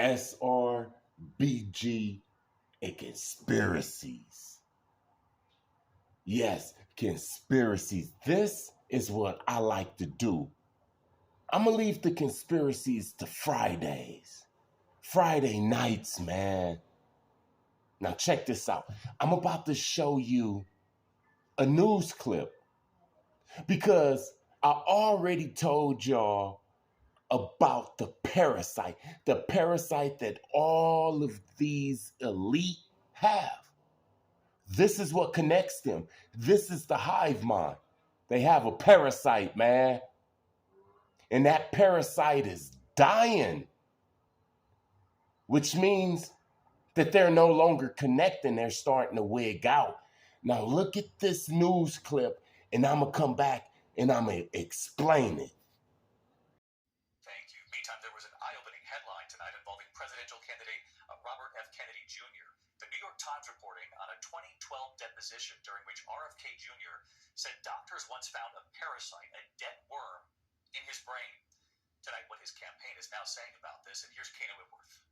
SR&BG and conspiracies. Yes, conspiracies. This is what I like to do. I'm going to leave the conspiracies to Fridays. Friday nights, man. Now check this out. I'm about to show you a news clip because I already told y'all about the parasite that all of these elite have. This is what connects them. This is the hive mind. They have a parasite, man. And that parasite is dying, which means that they're no longer connecting. They're starting to wig out. Now look at this news clip, and I'm going to come back and I'm going to explain it. Thank you. Meantime, there was an eye-opening headline tonight involving presidential candidate Robert F. Kennedy Jr. The New York Times reporting on a 2012 deposition during which RFK Jr. said doctors once found a parasite, a dead worm, in his brain. Tonight, what his campaign is now saying about this, and here's Kana Whitworth.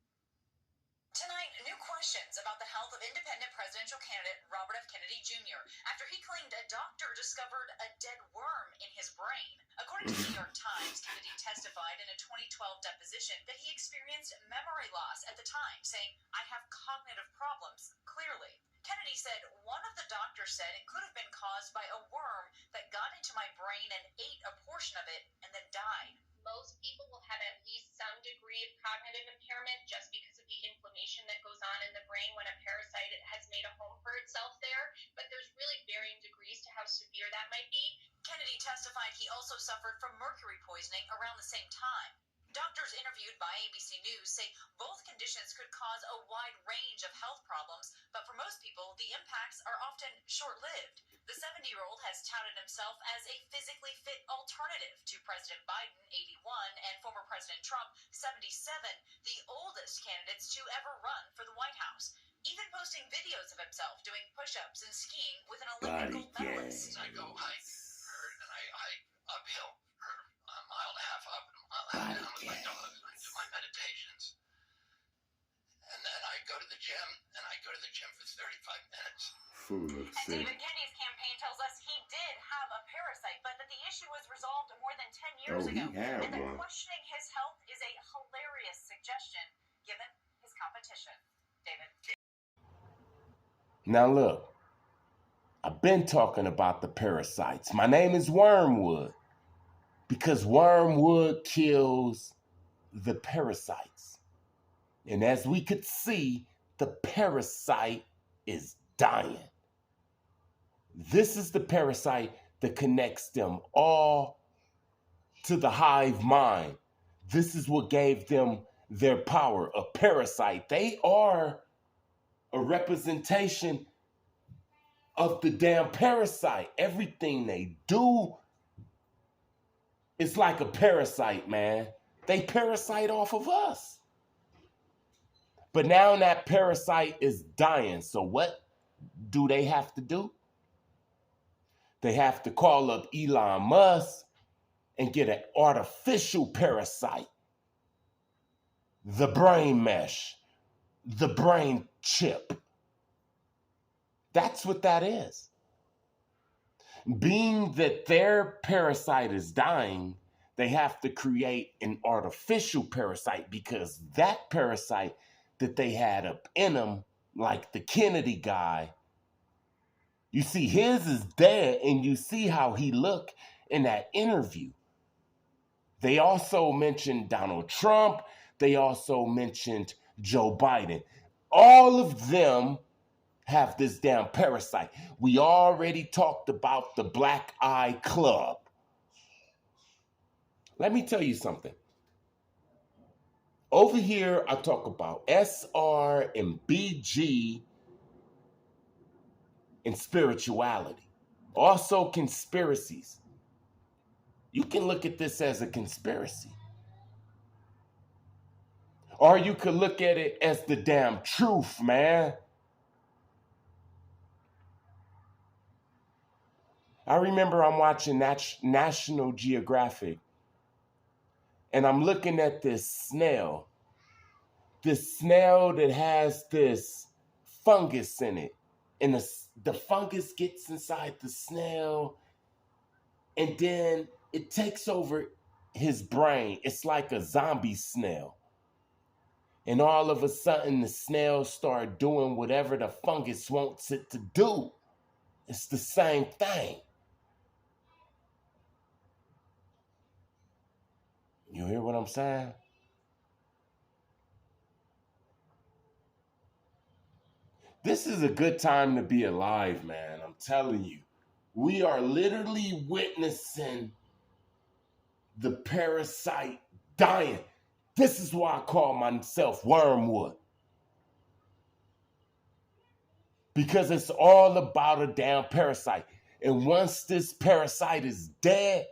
Tonight, new questions about the health of independent presidential candidate Robert F. Kennedy Jr. after he claimed a doctor discovered a dead worm in his brain. According to the New York Times, Kennedy testified in a 2012 deposition that he experienced memory loss at the time, saying, "I have cognitive problems, clearly." Kennedy said one of the doctors said it could have been caused by a worm that got into my brain and ate a portion of it and then died. Most people will have at least some degree of cognitive impairment just because of the inflammation that goes on in the brain when a parasite has made a home for itself there, but there's really varying degrees to how severe that might be. Kennedy testified he also suffered from mercury poisoning around the same time. Doctors interviewed by ABC News say both conditions could cause a wide range of health problems, but for most people, the impacts are often short-lived. The 70-year-old has touted himself as a physically fit alternative to President Biden, 81, and former President Trump, 77, the oldest candidates to ever run for the White House, even posting videos of himself doing push-ups and skiing with an Olympic gold medalist. I go hike, and I hike uphill, a mile and a half up, and a mile and a half down with my dogs, and I do my meditations. And then I go to the gym, and I go to the gym for 35 minutes. And David, Kennedy's campaign tells us he did have a parasite, but that the issue was resolved more than 10 years ago. And that questioning his health is a hilarious suggestion, given his competition. David. Now look, I've been talking about the parasites. My name is Wormwood because wormwood kills the parasites. And as we could see, the parasite is dying. This is the parasite that connects them all to the hive mind. This is what gave them their power, a parasite. They are a representation of the damn parasite. Everything they do is like a parasite, man. They parasite off of us. But now that parasite is dying. So what do they have to do? They have to call up Elon Musk and get an artificial parasite. The brain mesh, the brain chip. That's what that is. Being that their parasite is dying, they have to create an artificial parasite because that parasite that they had up in them, like the Kennedy guy, you see his is dead, and you see how he looked in that interview. They also mentioned Donald Trump. They also mentioned Joe Biden. All of them have this damn parasite. We already talked about the Black Eye Club. Let me tell you something. Over here, I talk about SR&BG and spirituality. Also conspiracies. You can look at this as a conspiracy. Or you could look at it as the damn truth, man. I remember I'm watching National Geographic, and I'm looking at this snail this snail that has this fungus in it. And the fungus gets inside the snail, and then it takes over his brain. It's like a zombie snail. And all of a sudden, the snail start doing whatever the fungus wants it to do. It's the same thing. You hear what I'm saying? This is a good time to be alive, man. I'm telling you. We are literally witnessing the parasite dying. This is why I call myself Wormwood. Because it's all about a damn parasite. And once this parasite is dead,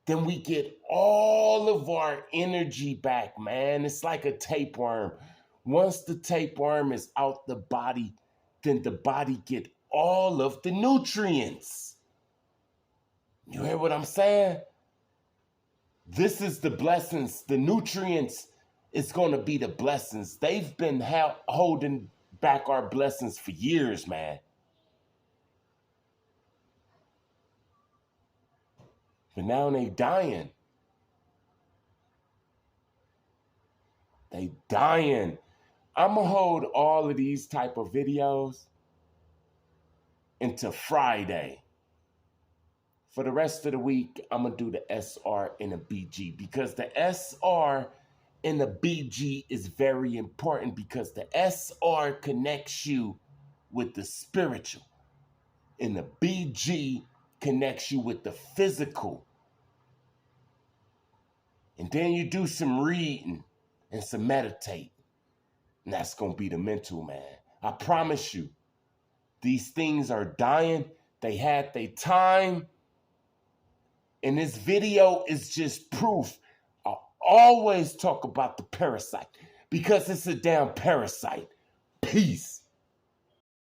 then we get all of our energy back, man. It's like a tapeworm. Once the tapeworm is out the body, then the body get all of the nutrients. You hear what I'm saying? This is the blessings. The nutrients is going to be the blessings. They've been holding back our blessings for years, man. But now they dying. They dying. I'm going to hold all of these type of videos into Friday. For the rest of the week, I'm going to do the SR and the BG, because the SR and the BG is very important, because the SR connects you with the spiritual and the BG connects you with the physical. And then you do some reading and some meditating. And that's going to be the mental, man. I promise you, these things are dying. They had their time. And this video is just proof. I always talk about the parasite because it's a damn parasite. Peace.